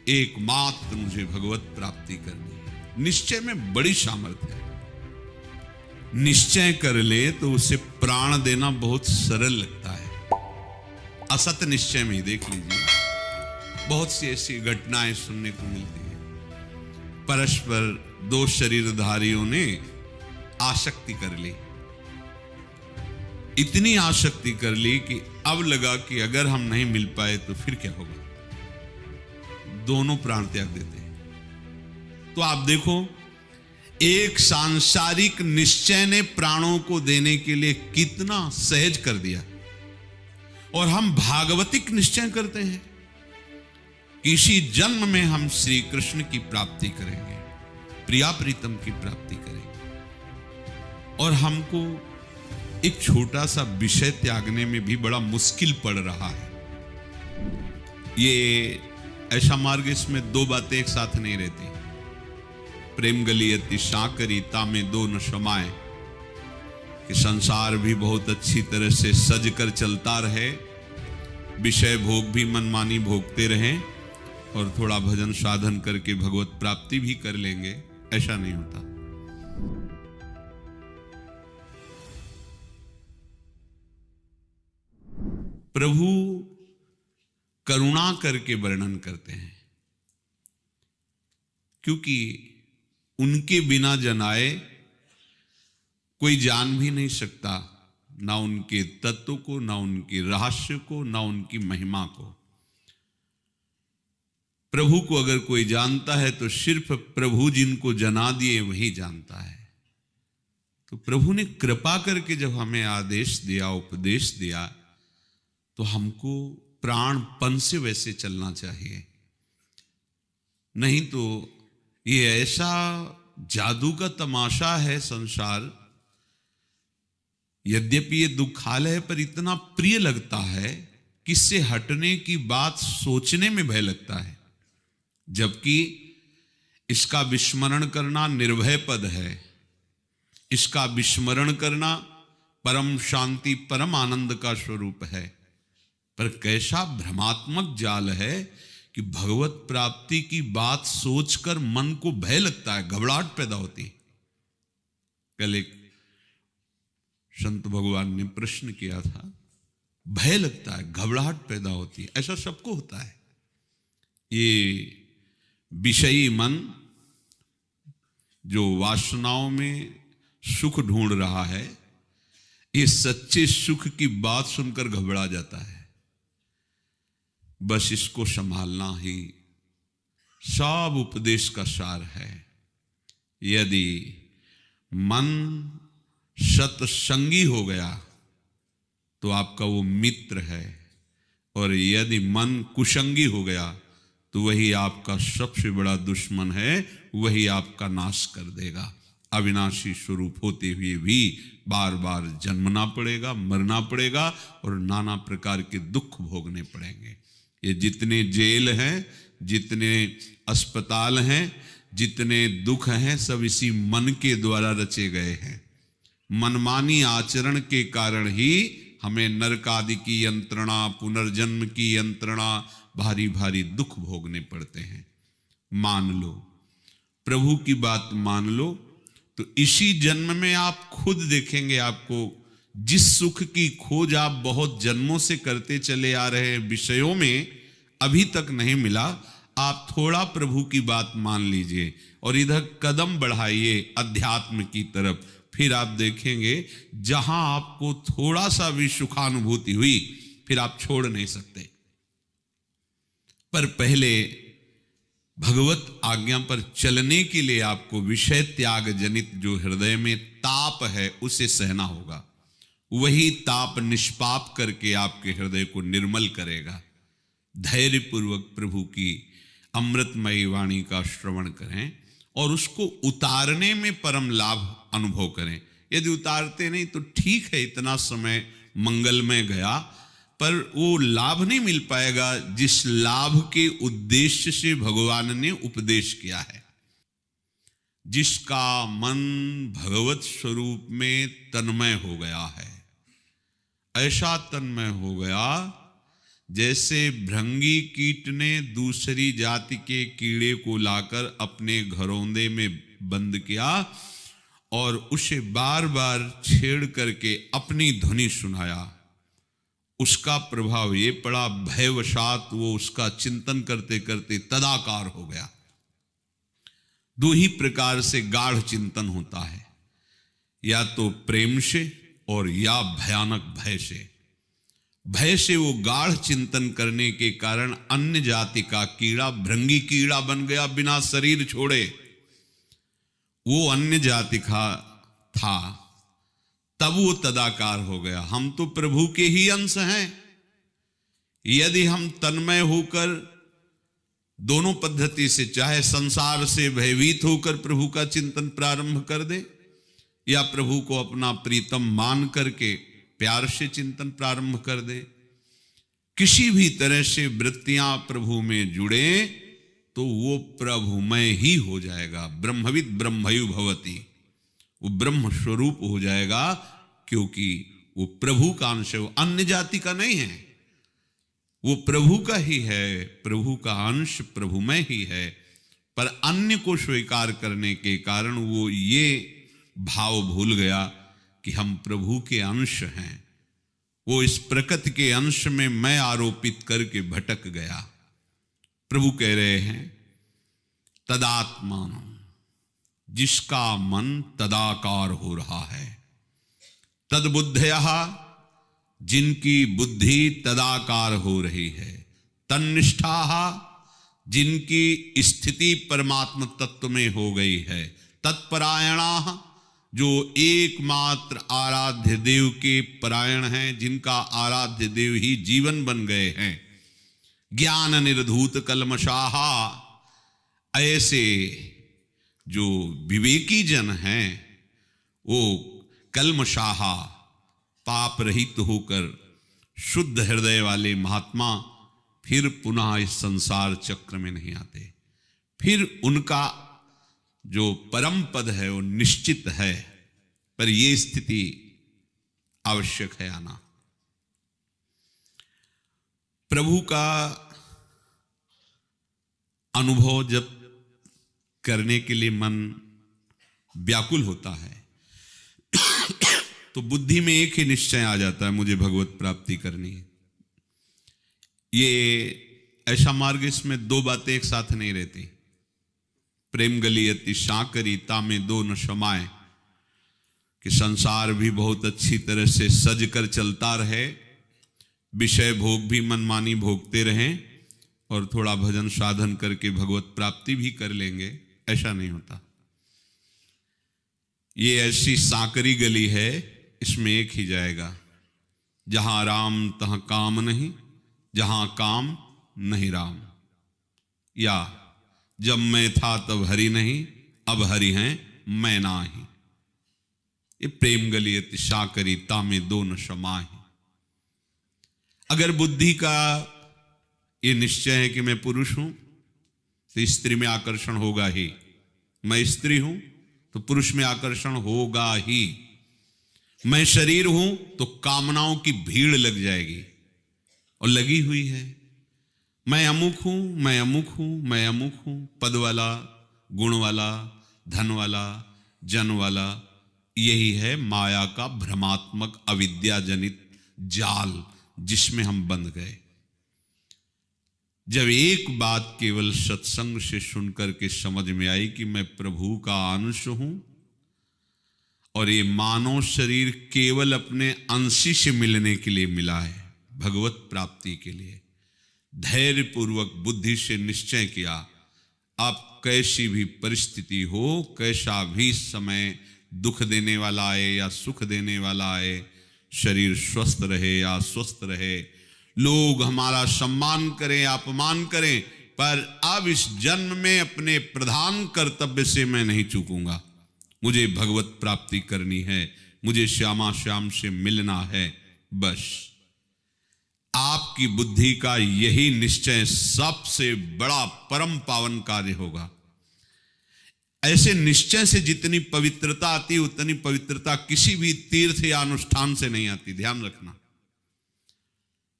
एकमात्र मुझे भगवत प्राप्ति करनी है। निश्चय में बड़ी सामर्थ्य है। निश्चय कर ले तो उसे प्राण देना बहुत सरल लगता है। असत निश्चय में ही देख लीजिए, बहुत सी ऐसी घटनाएं सुनने को मिलती है। परस्पर दो शरीरधारियों ने आसक्ति कर ली, इतनी आसक्ति कर ली कि अब लगा कि अगर हम नहीं मिल पाए तो फिर क्या होगा। दोनों प्राण त्याग देते हैं। तो आप देखो, एक सांसारिक निश्चय ने प्राणों को देने के लिए कितना सहज कर दिया। और हम भागवतिक निश्चय करते हैं कि इसी जन्म में हम श्री कृष्ण की प्राप्ति करेंगे, प्रिया प्रीतम की प्राप्ति करेंगे। और हमको एक छोटा सा विषय त्यागने में भी बड़ा मुश्किल पड़ रहा है। ये ऐसा मार्ग, इसमें दो बातें एक साथ नहीं रहती। प्रेम गलियति साकरी तामे दो न समाए, कि संसार भी बहुत अच्छी तरह से सज कर चलता रहे, विषय भोग भी मनमानी भोगते रहें, और थोड़ा भजन साधन करके भगवत प्राप्ति भी कर लेंगे, ऐसा नहीं होता। प्रभु करुणा करके वर्णन करते हैं, क्योंकि उनके बिना जनाए कोई जान भी नहीं सकता, ना उनके तत्व को, ना उनके रहस्य को, ना उनकी महिमा को। प्रभु को अगर कोई जानता है तो सिर्फ प्रभु जिनको जना दिए वही जानता है। तो प्रभु ने कृपा करके जब हमें आदेश दिया, उपदेश दिया, तो हमको प्राणपन से वैसे चलना चाहिए। नहीं तो ये ऐसा जादू का तमाशा है संसार, यद्यपि ये दुखालय है पर इतना प्रिय लगता है कि इससे हटने की बात सोचने में भय लगता है। जबकि इसका विस्मरण करना निर्भय पद है, इसका विस्मरण करना परम शांति परम आनंद का स्वरूप है। पर कैसा भ्रमात्मक जाल है कि भगवत प्राप्ति की बात सोचकर मन को भय लगता है, घबराहट पैदा होती है। कल एक संत भगवान ने प्रश्न किया था, भय लगता है, घबराहट पैदा होती है, ऐसा सबको होता है। ये विषयी मन जो वासनाओं में सुख ढूंढ रहा है, ये सच्चे सुख की बात सुनकर घबरा जाता है। बस इसको संभालना ही सब उपदेश का सार है। यदि मन सत्संगी हो गया तो आपका वो मित्र है, और यदि मन कुसंगी हो गया तो वही आपका सबसे बड़ा दुश्मन है, वही आपका नाश कर देगा। अविनाशी स्वरूप होते हुए भी बार बार जन्मना पड़ेगा, मरना पड़ेगा, और नाना प्रकार के दुख भोगने पड़ेंगे। ये जितने जेल हैं, जितने अस्पताल हैं, जितने दुख हैं, सब इसी मन के द्वारा रचे गए हैं। मनमानी आचरण के कारण ही हमें नरक आदि की यंत्रणा, पुनर्जन्म की यंत्रणा, भारी भारी दुख भोगने पड़ते हैं। मान लो, प्रभु की बात मान लो, तो इसी जन्म में आप खुद देखेंगे, आपको जिस सुख की खोज आप बहुत जन्मों से करते चले आ रहे हैं, विषयों में अभी तक नहीं मिला। आप थोड़ा प्रभु की बात मान लीजिए और इधर कदम बढ़ाइए अध्यात्म की तरफ, फिर आप देखेंगे जहां आपको थोड़ा सा भी सुखानुभूति हुई, फिर आप छोड़ नहीं सकते। पर पहले भगवत आज्ञा पर चलने के लिए आपको विषय त्याग जनित जो हृदय में ताप है उसे सहना होगा। वही ताप निष्पाप करके आपके हृदय को निर्मल करेगा। धैर्य पूर्वक प्रभु की अमृतमयी वाणी का श्रवण करें और उसको उतारने में परम लाभ अनुभव करें। यदि उतारते नहीं तो ठीक है, इतना समय मंगलमय गया, पर वो लाभ नहीं मिल पाएगा जिस लाभ के उद्देश्य से भगवान ने उपदेश किया है। जिसका मन भगवत स्वरूप में तन्मय हो गया है, ऐसा तन्मय हो गया जैसे भृंगी कीट ने दूसरी जाति के कीड़े को लाकर अपने घरौंदे में बंद किया और उसे बार बार छेड़ करके अपनी ध्वनि सुनाया, उसका प्रभाव ये पड़ा, भयवशात वो उसका चिंतन करते करते तदाकार हो गया। दो ही प्रकार से गाढ़ चिंतन होता है, या तो प्रेम से और या भयानक भय से। भय से वो गाढ़ चिंतन करने के कारण अन्य जाति का कीड़ा भृंगी कीड़ा बन गया, बिना शरीर छोड़े। वो अन्य जाति का था, तब वो तदाकार हो गया। हम तो प्रभु के ही अंश हैं। यदि हम तन्मय होकर दोनों पद्धति से, चाहे संसार से भयभीत होकर प्रभु का चिंतन प्रारंभ कर दे, या प्रभु को अपना प्रीतम मान करके प्यार से चिंतन प्रारंभ कर दे, किसी भी तरह से वृत्तियां प्रभु में जुड़े तो वो प्रभुमय ही हो जाएगा। ब्रह्मविद ब्रह्मयु भवति, वो ब्रह्म स्वरूप हो जाएगा, क्योंकि वो प्रभु का अंश है, वो अन्य जाति का नहीं है, वो प्रभु का ही है। प्रभु का अंश प्रभुमय ही है, पर अन्य को स्वीकार करने के कारण वो ये भाव भूल गया कि हम प्रभु के अंश हैं। वो इस प्रकृति के अंश में मैं आरोपित करके भटक गया। प्रभु कह रहे हैं, तदात्मान, जिसका मन तदाकार हो रहा है, तद्बुद्धयः, जिनकी बुद्धि तदाकार हो रही है, तन्निष्ठाः, जिनकी स्थिति परमात्म तत्व में हो गई है, तत्परायणाः, जो एकमात्र आराध्य देव के परायण हैं, जिनका आराध्य देव ही जीवन बन गए हैं, ज्ञान निर्धूत कल्मषाः, ऐसे जो विवेकी जन हैं, वो कल्मषाः, पाप रहित होकर शुद्ध हृदय वाले महात्मा फिर पुनः इस संसार चक्र में नहीं आते। फिर उनका जो परम पद है वो निश्चित है, पर ये स्थिति आवश्यक है आना। प्रभु का अनुभव जब करने के लिए मन व्याकुल होता है तो बुद्धि में एक ही निश्चय आ जाता है, मुझे भगवत प्राप्ति करनी है। ये ऐसा मार्ग, इसमें दो बातें एक साथ नहीं रहती। प्रेम गलियति शाकरी तामे दो न समाए, कि संसार भी बहुत अच्छी तरह से सज कर चलता रहे, विषय भोग भी मनमानी भोगते रहें, और थोड़ा भजन साधन करके भगवत प्राप्ति भी कर लेंगे, ऐसा नहीं होता। ये ऐसी सांकरी गली है, इसमें एक ही जाएगा, जहां राम तहां काम नहीं, जहां काम नहीं राम। या जब मैं था तब हरि नहीं, अब हरि हैं मैं नाही। ये प्रेम गलियति शाकरी तामे दो न समाहि। अगर बुद्धि का ये निश्चय है कि मैं पुरुष हूं तो स्त्री में आकर्षण होगा ही, मैं स्त्री हूं तो पुरुष में आकर्षण होगा ही, मैं शरीर हूं तो कामनाओं की भीड़ लग जाएगी, और लगी हुई है। मैं अमुक हूं, मैं अमुक हूं, मैं अमुक हूं, पद वाला, गुण वाला, धन वाला, जन वाला। यही है माया का भ्रमात्मक अविद्या जनित जाल, जिसमें हम बंध गए। जब एक बात केवल सत्संग से सुनकर के समझ में आई कि मैं प्रभु का अंश हूं, और ये मानव शरीर केवल अपने अंशी से मिलने के लिए मिला है, भगवत प्राप्ति के लिए, धैर्य पूर्वक बुद्धि से निश्चय किया, अब कैसी भी परिस्थिति हो, कैसा भी समय दुख देने वाला आए या सुख देने वाला आए, शरीर स्वस्थ रहे या अस्वस्थ रहे, लोग हमारा सम्मान करें अपमान करें, पर अब इस जन्म में अपने प्रधान कर्तव्य से मैं नहीं चूकूंगा। मुझे भगवत प्राप्ति करनी है, मुझे श्यामा श्याम से मिलना है। बस आपकी बुद्धि का यही निश्चय सबसे बड़ा परम पावन कार्य होगा। ऐसे निश्चय से जितनी पवित्रता आती, उतनी पवित्रता किसी भी तीर्थ या अनुष्ठान से नहीं आती, ध्यान रखना।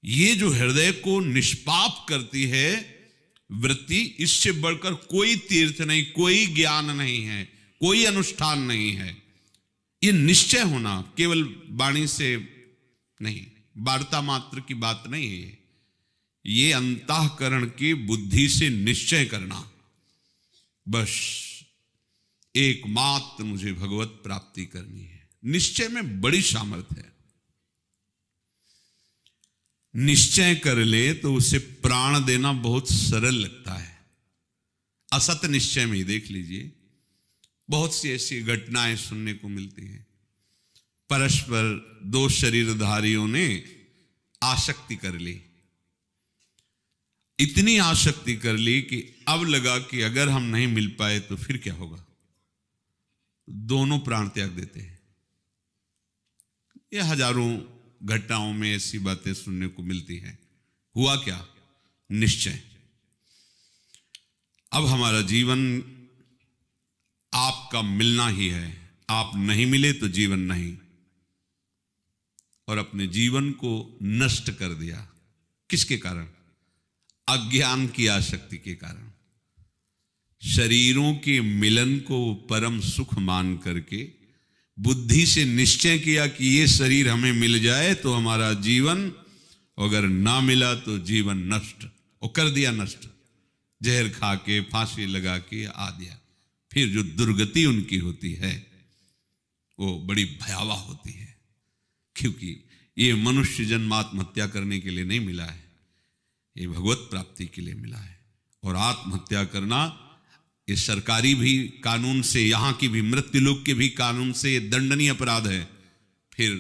ये जो हृदय को निष्पाप करती है वृत्ति, इससे बढ़कर कोई तीर्थ नहीं, कोई ज्ञान नहीं है, कोई अनुष्ठान नहीं है। ये निश्चय होना केवल वाणी से नहीं, वार्ता मात्र की बात नहीं है, ये अंतःकरण की बुद्धि से निश्चय करना। बस एकमात्र मुझे भगवत प्राप्ति करनी है। निश्चय में बड़ी सामर्थ्य है। निश्चय कर ले तो उसे प्राण देना बहुत सरल लगता है। असत निश्चय में ही देख लीजिए, बहुत सी ऐसी घटनाएं सुनने को मिलती हैं। परस्पर दो शरीरधारियों ने आसक्ति कर ली, इतनी आसक्ति कर ली कि अब लगा कि अगर हम नहीं मिल पाए तो फिर क्या होगा, दोनों प्राण त्याग देते हैं। ये हजारों घटनाओं में ऐसी बातें सुनने को मिलती हैं। हुआ क्या? निश्चय। अब हमारा जीवन आपका मिलना ही है, आप नहीं मिले तो जीवन नहीं। और अपने जीवन को नष्ट कर दिया। किसके कारण? अज्ञान की आसक्ति के कारण। शरीरों के मिलन को परम सुख मान करके बुद्धि से निश्चय किया कि ये शरीर हमें मिल जाए तो हमारा जीवन, अगर ना मिला तो जीवन नष्ट, और कर दिया नष्ट। जहर खा के, फांसी लगा के आ दिया। फिर जो दुर्गति उनकी होती है वो बड़ी भयावह होती है, क्योंकि ये मनुष्य जन्म आत्महत्या करने के लिए नहीं मिला है, ये भगवत प्राप्ति के लिए मिला है। और आत्महत्या करना ये सरकारी भी कानून से, यहाँ की भी मृत्युलोक के भी कानून से ये दंडनीय अपराध है। फिर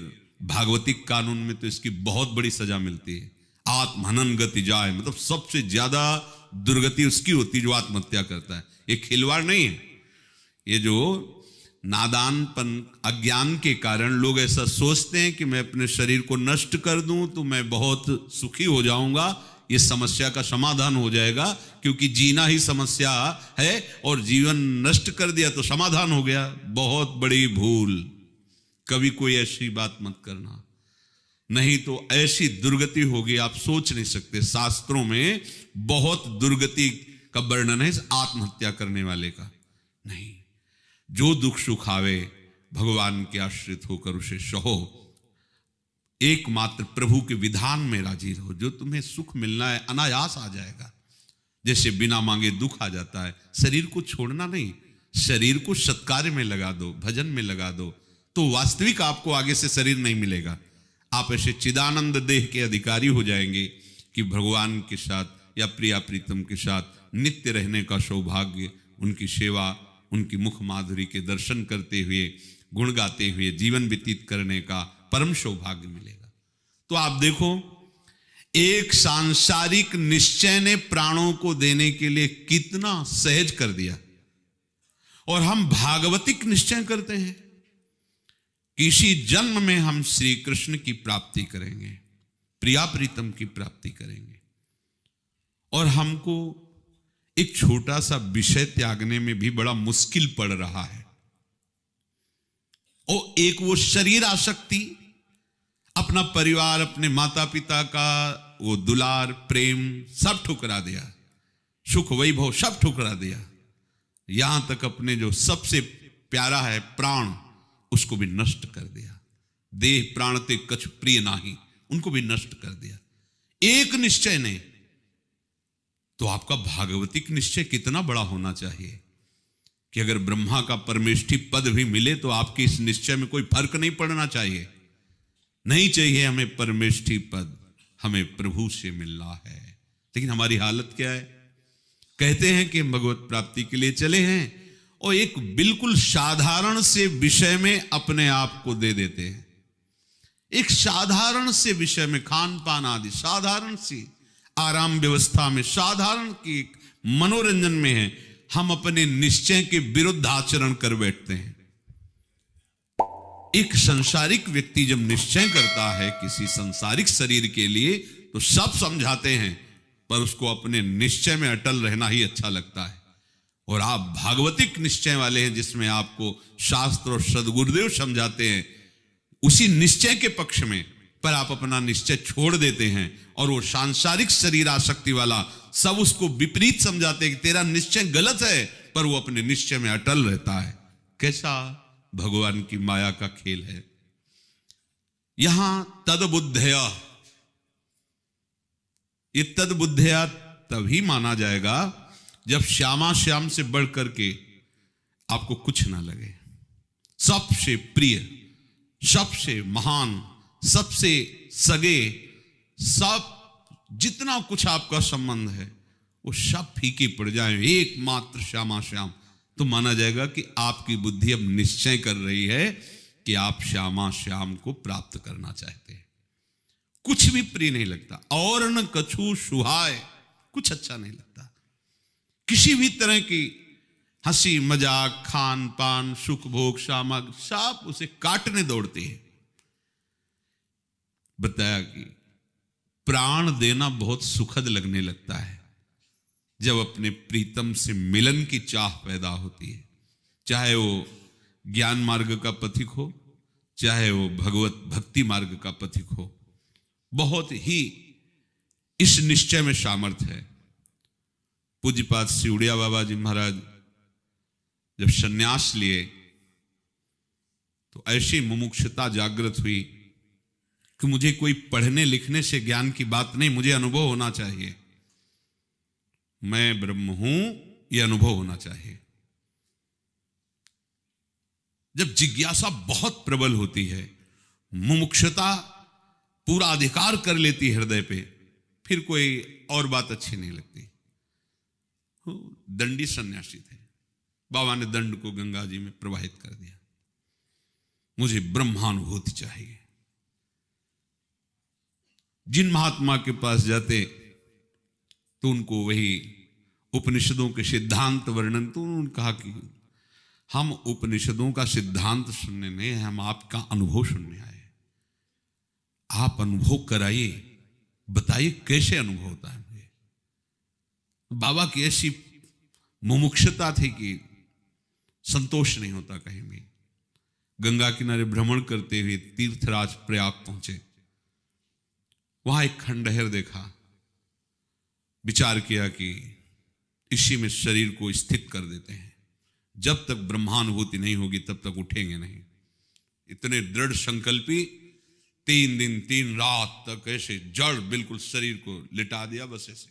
भागवतिक कानून में तो इसकी बहुत बड़ी सजा मिलती है। आत्महनन गति जाए, मतलब सबसे ज्यादा दुर्गति उसकी होती जो आत्महत्या करता है। ये खिलवाड़ नहीं है। ये जो नादानपन, अज्ञान के कारण लोग ऐसा सोचते हैं कि मैं अपने शरीर को नष्ट कर दूं तो मैं बहुत सुखी हो जाऊंगा, ये समस्या का समाधान हो जाएगा, क्योंकि जीना ही समस्या है और जीवन नष्ट कर दिया तो समाधान हो गया। बहुत बड़ी भूल। कभी कोई ऐसी बात मत करना, नहीं तो ऐसी दुर्गति होगी आप सोच नहीं सकते। शास्त्रों में बहुत दुर्गति का वर्णन है आत्महत्या करने वाले का। नहीं, जो दुख सुख आवे भगवान के आश्रित होकर उसे सहो। एकमात्र प्रभु के विधान में राजी रहो। जो तुम्हें सुख मिलना है अनायास आ जाएगा। जैसे बिना मांगे दुख आ जाता है। शरीर को छोड़ना नहीं, शरीर को सत्कार्य में लगा दो, भजन में लगा दो, तो वास्तविक आपको आगे से शरीर नहीं मिलेगा। आप ऐसे चिदानंद देह के अधिकारी हो जाएंगे कि भगवान के साथ या प्रिया प्रीतम के साथ नित्य रहने का सौभाग्य, उनकी सेवा, उनकी मुख माधुरी के दर्शन करते हुए, गुण गाते हुए जीवन व्यतीत करने का परम सौभाग्य मिलेगा। तो आप देखो, एक सांसारिक निश्चय ने प्राणों को देने के लिए कितना सहज कर दिया। और हम भागवतिक निश्चय करते हैं कि इसी जन्म में हम श्री कृष्ण की प्राप्ति करेंगे, प्रिया प्रीतम की प्राप्ति करेंगे। और हमको एक छोटा सा विषय त्यागने में भी बड़ा मुश्किल पड़ रहा है। और एक वो शरीर आसक्ति, अपना परिवार, अपने माता पिता का वो दुलार प्रेम सब ठुकरा दिया, सुख वैभव सब ठुकरा दिया। यहां तक अपने जो सबसे प्यारा है प्राण, उसको भी नष्ट कर दिया। देह प्राण ते कछ प्रिय नाही, उनको भी नष्ट कर दिया एक निश्चय ने। तो आपका भागवतिक निश्चय कितना बड़ा होना चाहिए कि अगर ब्रह्मा का परमेष्ठी पद भी मिले तो आपके इस निश्चय में कोई फर्क नहीं पड़ना चाहिए। नहीं चाहिए हमें परमेष्ठी पद, हमें प्रभु से मिलना है। लेकिन हमारी हालत क्या है? कहते हैं कि भगवत प्राप्ति के लिए चले हैं और एक बिल्कुल साधारण से विषय में अपने आप को दे देते हैं। एक साधारण से विषय में, खान पान आदि साधारण सी आराम व्यवस्था में, साधारण की मनोरंजन में है, हम अपने निश्चय के विरुद्ध आचरण कर बैठते हैं। एक संसारिक व्यक्ति जब निश्चय करता है किसी संसारिक शरीर के लिए तो सब समझाते हैं, पर उसको अपने निश्चय में अटल रहना ही अच्छा लगता है। और आप भागवतिक निश्चय वाले हैं जिसमें आपको शास्त्र और सदगुरुदेव समझाते हैं, उसी निश्चय के पक्ष में पर आप अपना निश्चय छोड़ देते हैं और वो सांसारिक शरीर आसक्ति वाला सब उसको विपरीत समझाते हैं कि तेरा निश्चय गलत है, पर वो अपने निश्चय में अटल रहता है। कैसा भगवान की माया का खेल है। यहां तद्बुद्धया, ये तद्बुद्धया तभी माना जाएगा जब श्यामा श्याम से बढ़ करके आपको कुछ ना लगे। सबसे प्रिय, सबसे महान, सबसे सगे, सब जितना कुछ आपका संबंध है वो सब फीके पड़ जाए, एकमात्र श्यामा श्याम, तो माना जाएगा कि आपकी बुद्धि अब निश्चय कर रही है कि आप श्यामा श्याम को प्राप्त करना चाहते हैं। कुछ भी प्रिय नहीं लगता, और न कछु सुहाय, कुछ अच्छा नहीं लगता। किसी भी तरह की हंसी मजाक, खान पान, सुख भोग, सामग, सब उसे काटने दौड़ते हैं। बताया कि प्राण देना बहुत सुखद लगने लगता है जब अपने प्रीतम से मिलन की चाह पैदा होती है, चाहे वो ज्ञान मार्ग का पथिक हो, चाहे वो भगवत भक्ति मार्ग का पथिक हो। बहुत ही इस निश्चय में सामर्थ्य है। पूज्यपाद सिउड़िया बाबा जी महाराज जब सन्यास लिए तो ऐसी मुमुक्षुता जागृत हुई कि मुझे कोई पढ़ने लिखने से ज्ञान की बात नहीं, मुझे अनुभव होना चाहिए। मैं ब्रह्म हूं, यह अनुभव होना चाहिए। जब जिज्ञासा बहुत प्रबल होती है, मुमुक्षुता पूरा अधिकार कर लेती है हृदय पे, फिर कोई और बात अच्छी नहीं लगती। दंडी सन्यासी थे, बाबा ने दंड को गंगा जी में प्रवाहित कर दिया। मुझे ब्रह्मानुभूति चाहिए। जिन महात्मा के पास जाते तो उनको वही उपनिषदों के सिद्धांत वर्णन, तो उन्होंने कहा कि हम उपनिषदों का सिद्धांत सुनने नहीं है, हम आपका अनुभव सुनने आए। आप अनुभव कराइए, बताइए कैसे अनुभव होता है मुझे। बाबा की ऐसी मुमुक्षुता थी कि संतोष नहीं होता कहीं भी। गंगा किनारे भ्रमण करते हुए तीर्थराज प्रयाग पहुंचे। वहां एक खंडहर देखा, विचार किया कि इसी में शरीर को स्थित कर देते हैं, जब तक ब्रह्मानुभूति नहीं होगी तब तक उठेंगे नहीं। इतने दृढ़ संकल्पी 3 दिन 3 रात तक ऐसे जड़ बिल्कुल शरीर को लिटा दिया, बस ऐसे,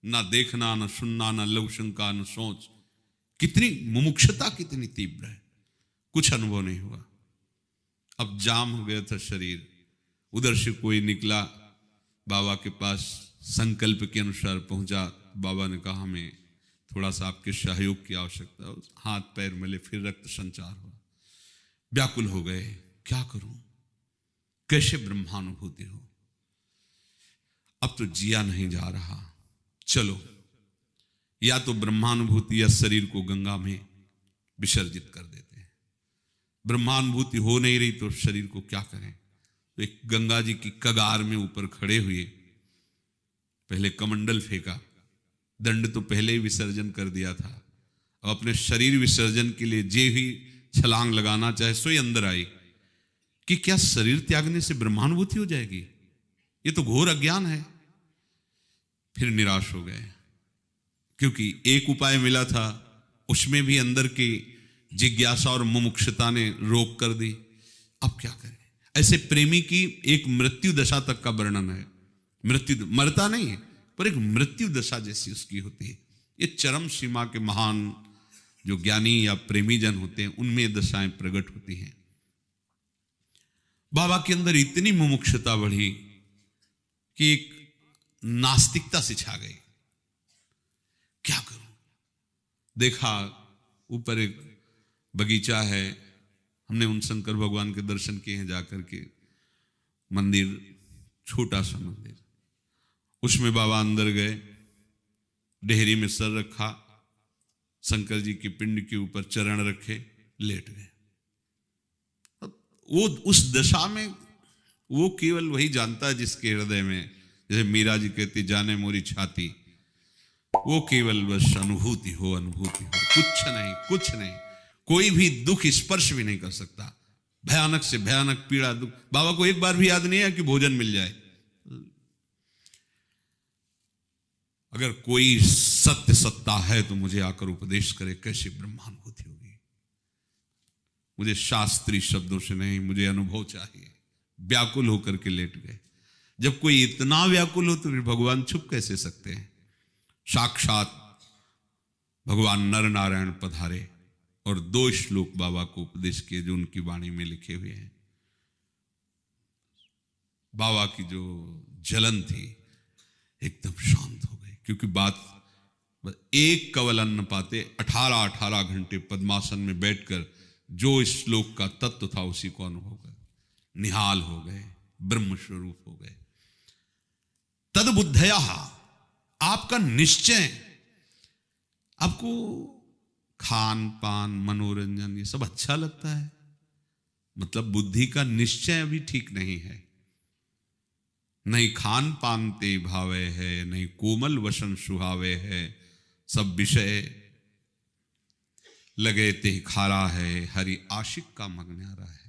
ना देखना, ना सुनना, ना लघु शंका, ना सोच। कितनी मुमुक्षुता कितनी तीव्र है, कुछ अनुभव नहीं हुआ। अब जाम हो गया था शरीर। उधर से कोई निकला, बाबा के पास संकल्प के अनुसार पहुंचा। बाबा ने कहा हमें थोड़ा सा आपके सहयोग की आवश्यकता है। हाथ पैर मिले, फिर रक्त संचार हुआ। व्याकुल हो गए, क्या करूं, कैसे ब्रह्मानुभूति हो। अब तो जिया नहीं जा रहा, चलो या तो ब्रह्मानुभूति या शरीर को गंगा में विसर्जित कर देते हैं। ब्रह्मानुभूति हो नहीं रही तो शरीर को क्या करें। तो एक गंगा जी की कगार में ऊपर खड़े हुए, पहले कमंडल फेंका, दंड तो पहले ही विसर्जन कर दिया था। अब अपने शरीर विसर्जन के लिए जे ही छलांग लगाना चाहे सोई अंदर आई कि क्या शरीर त्यागने से ब्रह्मानुभूति हो जाएगी, ये तो घोर अज्ञान है। फिर निराश हो गए, क्योंकि एक उपाय मिला था, उसमें भी अंदर की जिज्ञासा और मुमुक्षुता ने रोक कर दी। अब क्या करें। ऐसे प्रेमी की एक मृत्यु दशा तक का वर्णन है। मृत्यु, मरता नहीं है पर एक मृत्यु दशा जैसी उसकी होती है। ये चरम सीमा के महान जो ज्ञानी या प्रेमी जन होते हैं, उनमें दशाएं प्रकट होती हैं। बाबा के अंदर इतनी मुमुक्षुता बढ़ी कि एक नास्तिकता से छा गई। क्या करूं। देखा ऊपर एक बगीचा है, हमने उन शंकर भगवान के दर्शन किए हैं जाकर के। मंदिर, छोटा सा मंदिर, उसमें बाबा अंदर गए, डेहरी में सर रखा, शंकर जी की पिंड के ऊपर चरण रखे, लेट गए। वो उस दशा में वो केवल वही जानता है जिसके हृदय में, जैसे मीरा जी कहती जाने मोरी छाती, वो केवल बस अनुभूति हो, अनुभूति हो, कुछ नहीं, कुछ नहीं। कोई भी दुख स्पर्श भी नहीं कर सकता, भयानक से भयानक पीड़ा दुख। बाबा को एक बार भी याद नहीं है कि भोजन मिल जाए। अगर कोई सत्य सत्ता है तो मुझे आकर उपदेश करे, कैसे ब्रह्मानुभूति होगी। मुझे शास्त्रीय शब्दों से नहीं, मुझे अनुभव चाहिए। व्याकुल होकर के लेट गए। जब कोई इतना व्याकुल हो तो फिर भगवान छुप कैसे सकते हैं। साक्षात भगवान नर नारायण पधारे और 2 श्लोक बाबा को उपदेश किए जो उनकी वाणी में लिखे हुए हैं। बाबा की जो जलन थी एकदम शांत हो गई, क्योंकि बात एक कवल अन्न पाते 18 घंटे पद्मासन में बैठकर जो इस श्लोक का तत्व था उसी को अनुभव कर निहाल हो गए, ब्रह्म स्वरूप हो गए। तद बुद्धया, आपका निश्चय, आपको खान पान मनोरंजन ये सब अच्छा लगता है, मतलब बुद्धि का निश्चय अभी ठीक नहीं है। नहीं खान पान ते भावे है, नहीं कोमल वसन सुहावे है, सब विषय लगे ते खारा है, हरि आशिक का मग्नारा है।